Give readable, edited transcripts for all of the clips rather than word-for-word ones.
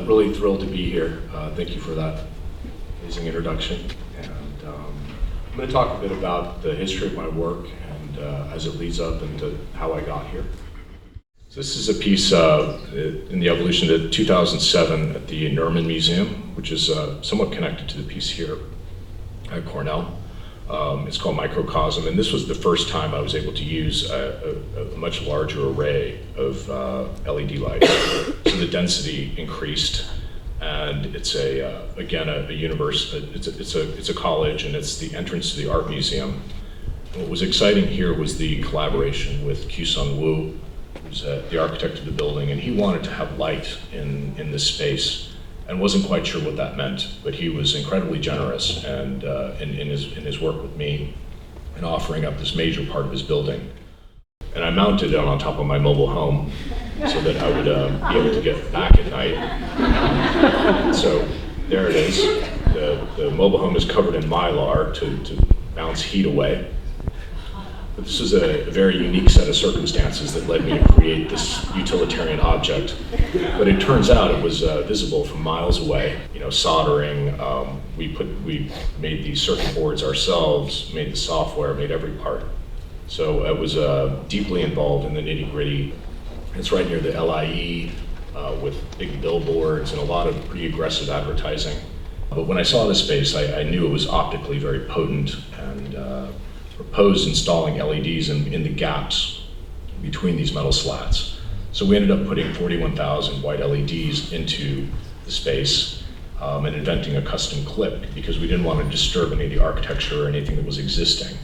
really thrilled to be here. Thank you for that amazing introduction. And I'm going to talk a bit about the history of my work and as it leads up into how I got here. So this is a piece in the evolution of 2007 at the Nerman Museum, which is somewhat connected to the piece here at Cornell. It's called Microcosm, and this was the first time I was able to use a much larger array of LED lights. So the density increased, and it's again a universe. It's a college, and it's the entrance to the art museum. And what was exciting here was the collaboration with Kyusung Woo, who's the architect of the building, and he wanted to have light in this space. And wasn't quite sure what that meant, but he was incredibly generous and in his work with me and offering up this major part of his building. And I mounted it on top of my mobile home so that I would be able to get back at night. So there it is. The mobile home is covered in Mylar to bounce heat away. But this is a very unique set of circumstances that led me to create this utilitarian object. But it turns out it was visible from miles away. You know, soldering. We made these circuit boards ourselves, made the software, made every part. So I was deeply involved in the nitty-gritty. It's right near the LIE with big billboards and a lot of pretty aggressive advertising. But when I saw the space, I knew it was optically very potent and proposed installing LEDs in the gaps between these metal slats. So we ended up putting 41,000 white LEDs into the space and inventing a custom clip because we didn't want to disturb any of the architecture or anything that was existing.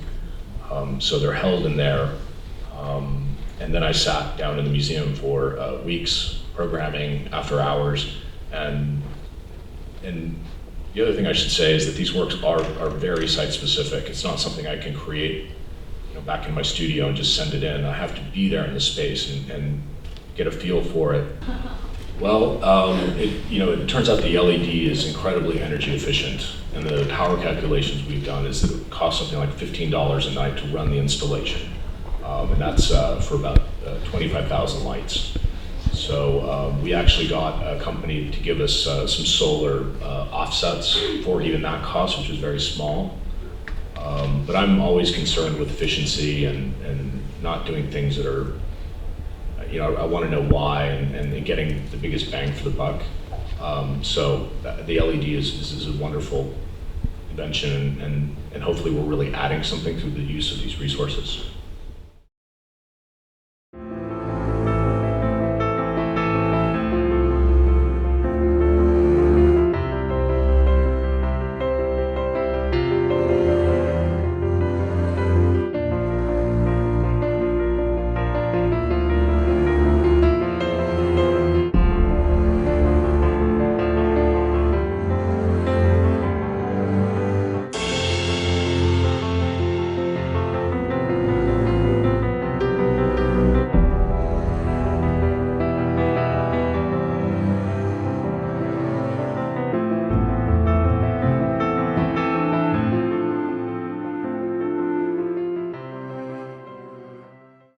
So they're held in there. And then I sat down in the museum for weeks programming after hours. And the other thing I should say is that these works are very site-specific. It's not something I can create, back in my studio and just send it in. I have to be there in the space and get a feel for it. Well, it turns out the LED is incredibly energy efficient, and the power calculations we've done is that it costs something like $15 a night to run the installation, and that's for about 25,000 lights. So we actually got a company to give us some solar offsets for even that cost, which is very small. But I'm always concerned with efficiency and not doing things that are, I want to know why and getting the biggest bang for the buck. So the LED is a wonderful invention, and hopefully we're really adding something through the use of these resources.